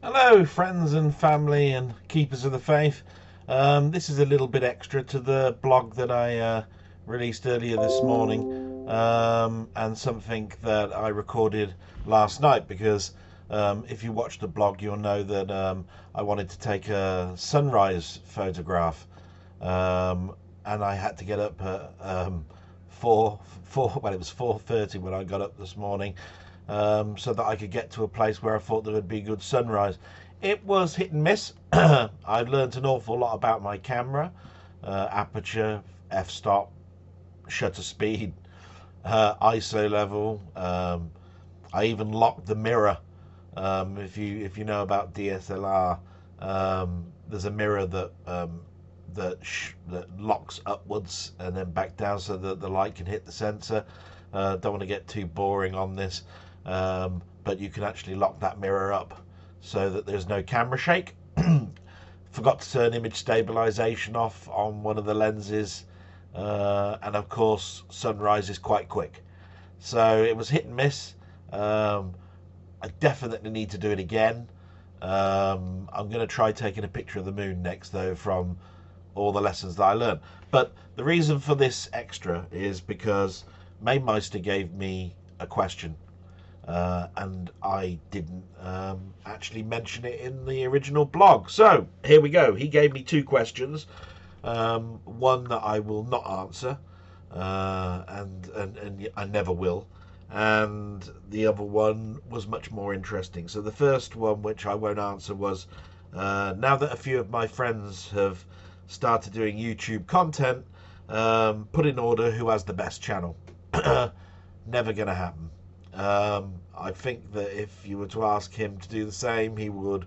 Hello, friends and family and keepers of the faith. This is a little bit extra to the blog that I released earlier this morning, and something that I recorded last night because if you watch the blog, you'll know that I wanted to take a sunrise photograph, and I had to get up at well, it was 4:30 when I got up this morning, so that I could get to a place where I thought there would be good sunrise. It was hit and miss. I've learned an awful lot about my camera, aperture, f-stop, shutter speed, ISO level. I even locked the mirror. If you know about DSLR, there's a mirror that locks upwards and then back down so that the light can hit the sensor. Don't want to get too boring on this, but you can actually lock that mirror up so that there's no camera shake. Forgot to turn image stabilization off on one of the lenses, and of course sunrise is quite quick, so it was hit and miss. I definitely need to do it again. I'm going to try taking a picture of the moon next, though, from all the lessons that I learned. But the reason for this extra is because Mamemeister gave me a question, and I didn't actually mention it in the original blog. So here we go. He gave me two questions. One that I will not answer, and I never will. And the other one was much more interesting. So the first one, which I won't answer, was now that a few of my friends have started doing YouTube content, put in order who has the best channel. Never going to happen. I think that if you were to ask him to do the same, he would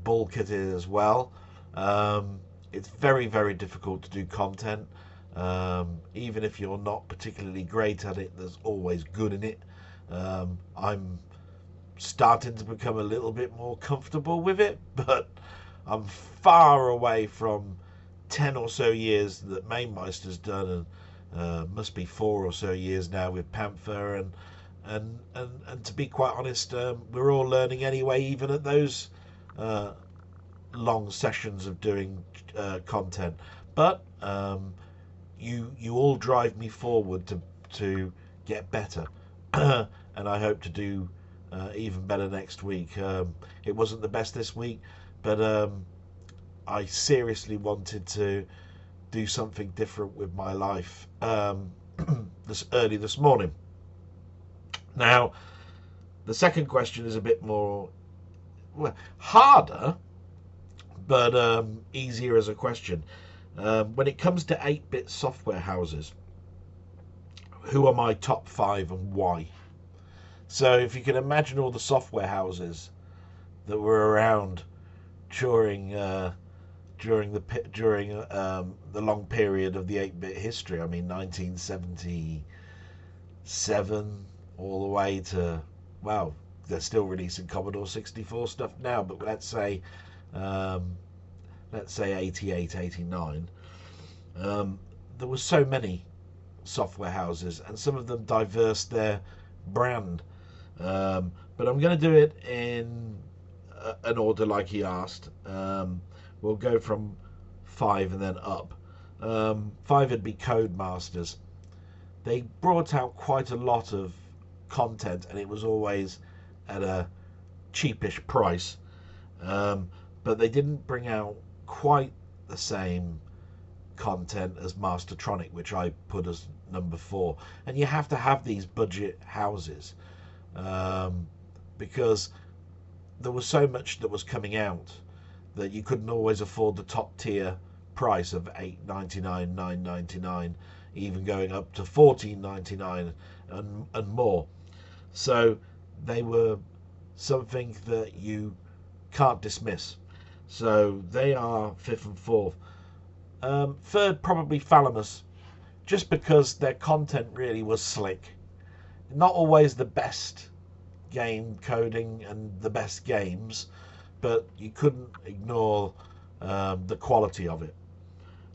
balk at it as well. It's very, very difficult to do content. Even if you're not particularly great at it, there's always good in it. I'm starting to become a little bit more comfortable with it, but I'm far away from 10 or so years that Mamemeister's done, and must be 4 or so years now with Panther, and to be quite honest, we're all learning anyway, even at those long sessions of doing content. But you all drive me forward to get better, and I hope to do even better next week. It wasn't the best this week, but I seriously wanted to do something different with my life this morning. Now, the second question is a bit more, well, harder, but easier as a question. When it comes to 8-bit software houses, who are my top 5 and why? So if you can imagine all the software houses that were around during the long period of the 8-bit history, I mean 1977 all the way to, well, they're still releasing Commodore 64 stuff now, but let's say 88, 89. There were so many software houses, and some of them diverse their brand. But I'm going to do it in an order like he asked. We'll go from 5 and then up. 5 would be Codemasters. They brought out quite a lot of content, and it was always at a cheapish price. But they didn't bring out quite the same content as Mastertronic, which I put as number 4. And you have to have these budget houses, because there was so much that was coming out that you couldn't always afford the top tier price of $8.99, $9.99, even going up to $14.99 and more. So they were something that you can't dismiss. So they are 5th and 4th. 3rd, probably Thalamus, just because their content really was slick. Not always the best game coding and the best games, but you couldn't ignore the quality of it.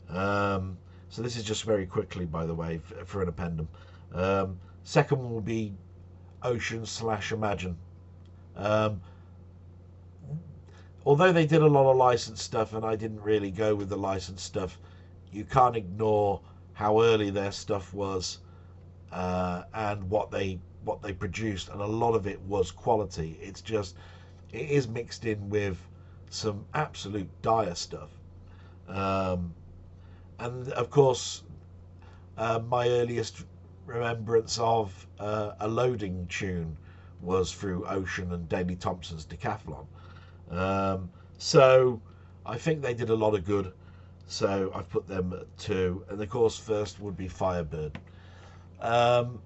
So this is just very quickly, by the way, for an appendum. Second one will be Ocean / Imagine. although they did a lot of licensed stuff, and I didn't really go with the licensed stuff, you can't ignore how early their stuff was, and what they produced, and a lot of it was quality. It's just, it is mixed in with some absolute dire stuff. Um, and of course, my earliest remembrance of a loading tune was through Ocean and Daley Thompson's Decathlon. So I think they did a lot of good. So I've put them at 2. And of course, first would be Firebird. I'm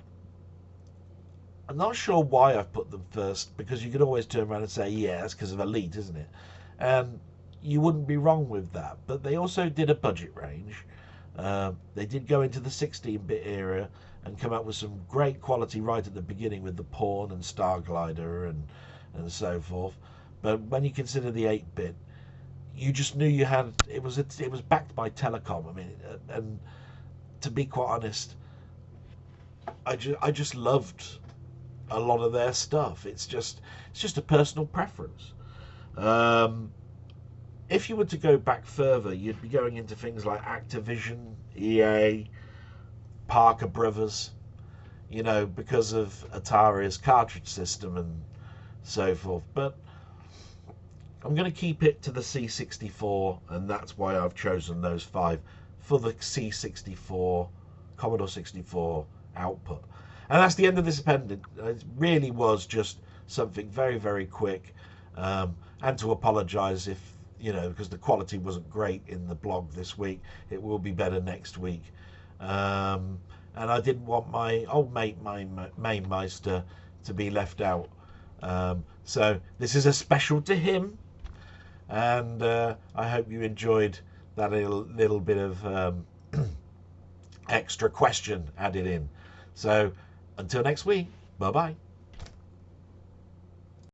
not sure why I've put them first, because you could always turn around and say, yeah, it's because of Elite, isn't it? And you wouldn't be wrong with that. But they also did a budget range. They did go into the 16-bit era and come up with some great quality right at the beginning with the Pawn and Starglider and so forth. But when you consider the 8-bit, you just knew you had, it was backed by Telecom. I mean, and to be quite honest, I just loved a lot of their stuff. It's just a personal preference. If you were to go back further, you'd be going into things like Activision, EA, Parker Brothers, you know, because of Atari's cartridge system and so forth. But I'm going to keep it to the C64, and that's why I've chosen those 5 for the C64, Commodore 64 output. And that's the end of this appendix. It really was just something very, very quick, and to apologise if, you know, because the quality wasn't great in the blog this week. It will be better next week. And I didn't want my old mate, my Mamemeister, to be left out. So this is a special to him, and I hope you enjoyed that little bit of extra question added in. So until next week, bye bye.